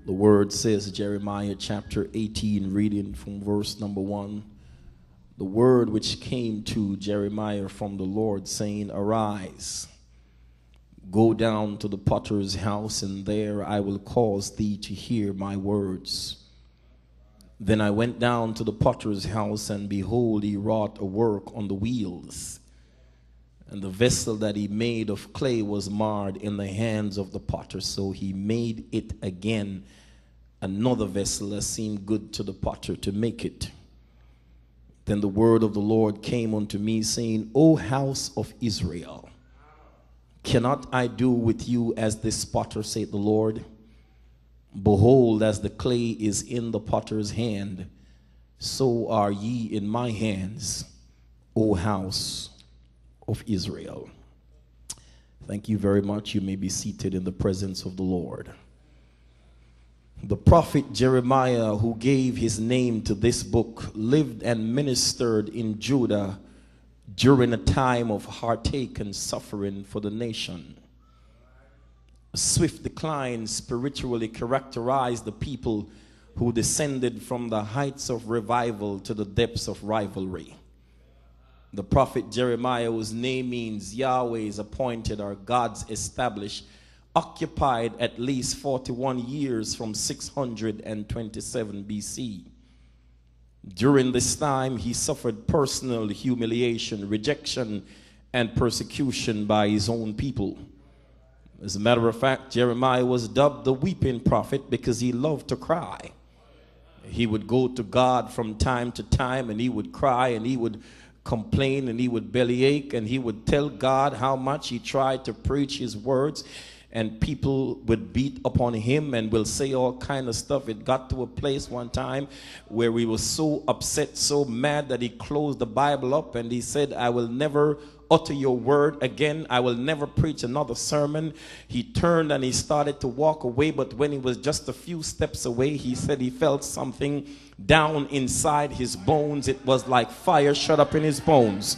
The word says, Jeremiah chapter 18, reading from verse number 1. The word which came to Jeremiah from the Lord, saying, Arise, go down to the potter's house, and there I will cause thee to hear my words. Then I went down to the potter's house, and behold, he wrought a work on the wheels. And the vessel that he made of clay was marred in the hands of the potter. So he made it again another vessel that seemed good to the potter to make it. Then the word of the Lord came unto me, saying, O house of Israel, cannot I do with you as this potter, saith the Lord? Behold, as the clay is in the potter's hand, so are ye in my hands, O house of Israel. Thank you very much. You may be seated in the presence of the Lord. The prophet Jeremiah, who gave his name to this book, lived and ministered in Judah during a time of heartache and suffering for the nation. A swift decline spiritually characterized the people who descended from the heights of revival to the depths of rivalry. The prophet Jeremiah, whose name means Yahweh's appointed or God's established, occupied at least 41 years from 627 BC. During this time, he suffered personal humiliation, rejection, and persecution by his own people. As a matter of fact, Jeremiah was dubbed the weeping prophet because he loved to cry. He would go to God from time to time, and he would cry, and he would complain, and he would bellyache, and he would tell God how much he tried to preach his words, and people would beat upon him and will say all kind of stuff. It got to a place one time where we were so upset, so mad, that he closed the Bible up and he said, I will never utter your word again. I will never preach another sermon. He turned and he started to walk away, but when he was just a few steps away, he said he felt something down inside his bones. It was like fire shut up in his bones.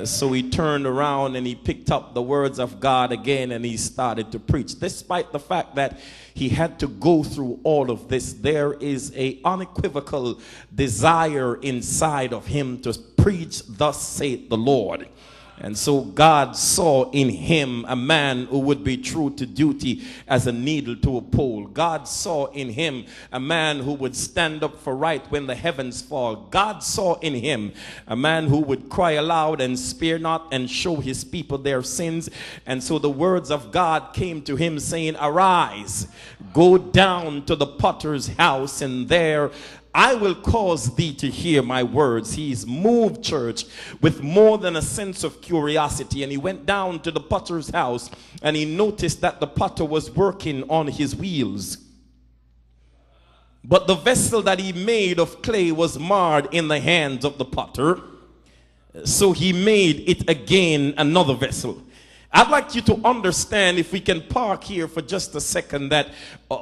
So he turned around and he picked up the words of God again and he started to preach. Despite the fact that he had to go through all of this, there is an unequivocal desire inside of him to preach, thus saith the Lord. And so God saw in him a man who would be true to duty as a needle to a pole. God saw in him a man who would stand up for right when the heavens fall. God saw in him a man who would cry aloud and spare not and show his people their sins. And so the words of God came to him saying, Arise, go down to the potter's house, and there I will cause thee to hear my words. He's moved, church, with more than a sense of curiosity. And he went down to the potter's house and he noticed that the potter was working on his wheels. But the vessel that he made of clay was marred in the hands of the potter. So he made it again another vessel. I'd like you to understand, if we can park here for just a second, that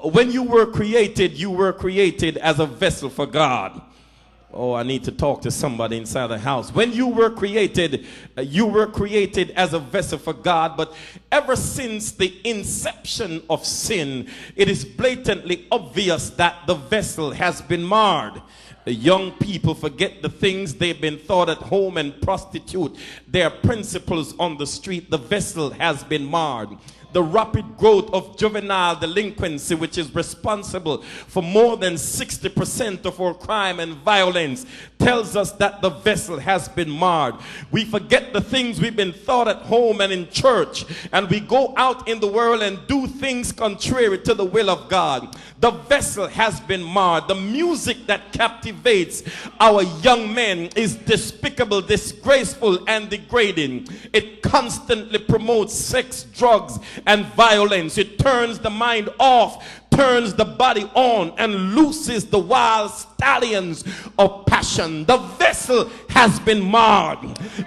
when you were created as a vessel for God. Oh, I need to talk to somebody inside the house. When you were created as a vessel for God. But ever since the inception of sin, it is blatantly obvious that the vessel has been marred. The young people forget the things they've been taught at home and prostitute their principles on the street. The vessel has been marred. The rapid growth of juvenile delinquency, which is responsible for more than 60% of our crime and violence, tells us that the vessel has been marred. We forget the things we've been taught at home and in church, and we go out in the world and do things contrary to the will of God. The vessel has been marred. The music that captivates our young men is despicable, disgraceful, and degrading. It constantly promotes sex, drugs, and violence. It turns the mind off, turns the body on, and looses the wild stallions of passion. The vessel has been marred.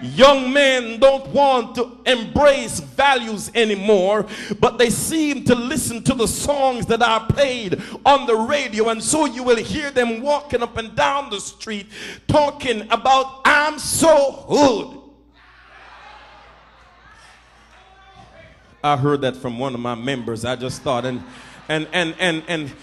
Young men don't want to embrace values anymore, but they seem to listen to the songs that are played on the radio, and so you will hear them walking up and down the street talking about, I'm so hood. I heard that from one of my members. I just thought, and And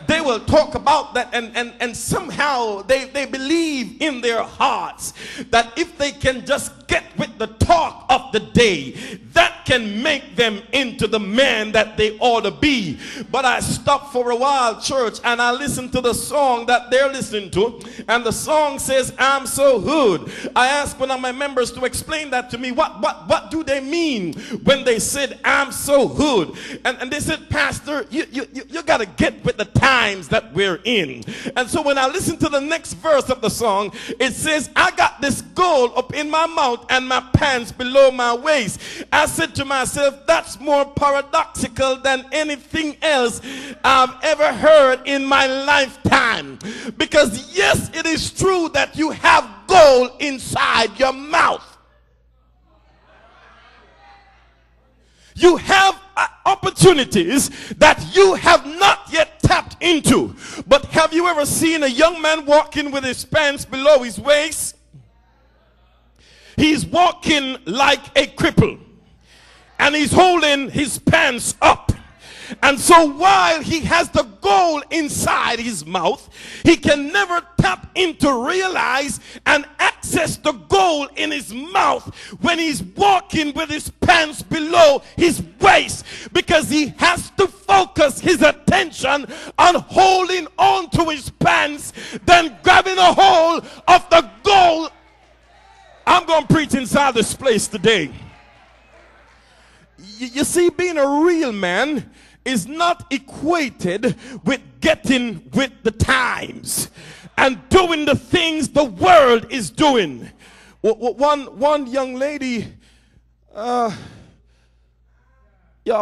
they will talk about that, and somehow they believe in their hearts that if they can just get with the talk of the day, that can make them into the man that they ought to be. But I stopped for a while, church, and I listened to the song that they're listening to, and the song says, I'm so good. I asked one of my members to explain that to me. What do they mean when they said, I'm so good? And they said, Pastor, you got to get with the times that we're in. And so when I listen to the next verse of the song, it says, I got this gold up in my mouth and my pants below my waist. I said to myself, that's more paradoxical than anything else I've ever heard in my lifetime. Because yes, it is true that you have gold inside your mouth. You have opportunities that you have not yet tapped into. But have you ever seen a young man walking with his pants below his waist? He's walking like a cripple, and he's holding his pants up. And so while he has the gold inside his mouth, he can never tap into, realize, and access the gold in his mouth when he's walking with his pants below his waist, because he has to focus his attention on holding on to his pants than grabbing a hold of the gold. I'm going to preach inside this place today. You see, being a real man is not equated with getting with the times and doing the things the world is doing. One young lady, y'all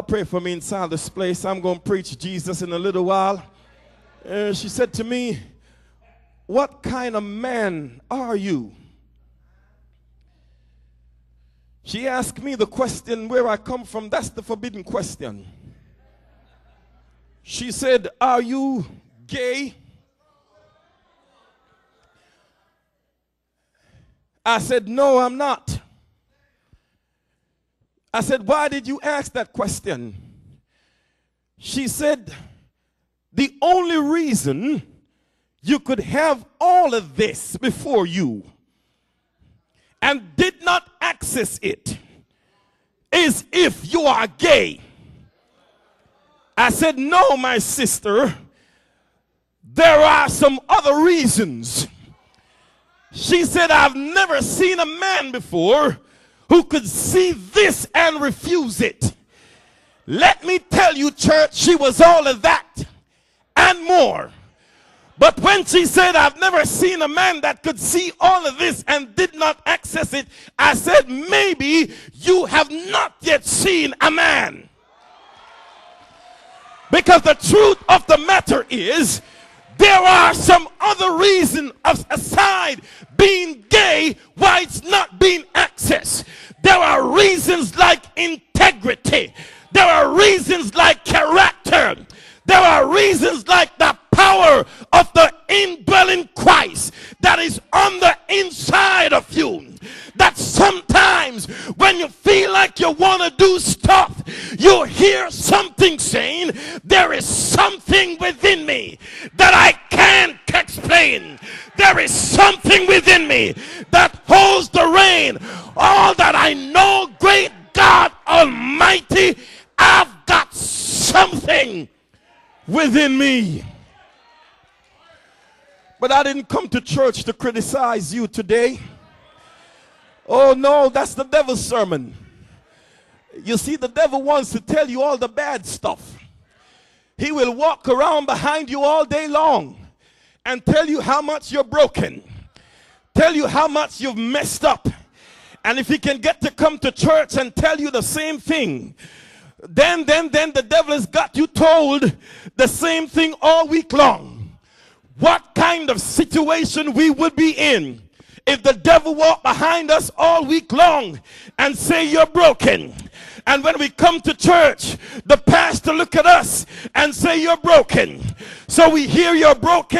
pray for me inside this place. I'm going to preach Jesus in a little while. She said to me, what kind of man are you? She asked me the question where I come from. That's the forbidden question. She said, are you gay? I said, no, I'm not. I said, why did you ask that question? She said, the only reason you could have all of this before you and did not access it is if you are gay. I said, no, my sister, there are some other reasons. She said, I've never seen a man before who could see this and refuse it. Let me tell you, church, she was all of that and more. But when she said, I've never seen a man that could see all of this and did not access it, I said, maybe you have not yet seen a man. Because the truth of the matter is, there are some other reasons aside being gay why it's not being accessed. There are reasons like integrity. There are reasons like character. There are reasons like the power of the indwelling Christ that is on the inside of you. That sometimes when you feel like you want to do stuff, you hear something saying, there is something within me that I can't explain. There is something within me that holds the rein. All that I know, great God Almighty, I've got something within me. But I didn't come to church to criticize you today. Oh no, that's the devil's sermon. You see, the devil wants to tell you all the bad stuff. He will walk around behind you all day long and tell you how much you're broken, tell you how much you've messed up. And if he can get to come to church and tell you the same thing, then the devil has got you told the same thing all week long. What kind of situation we would be in if the devil walked behind us all week long and say you're broken, and when we come to church the pastor look at us and say you're broken, so we hear you're broken.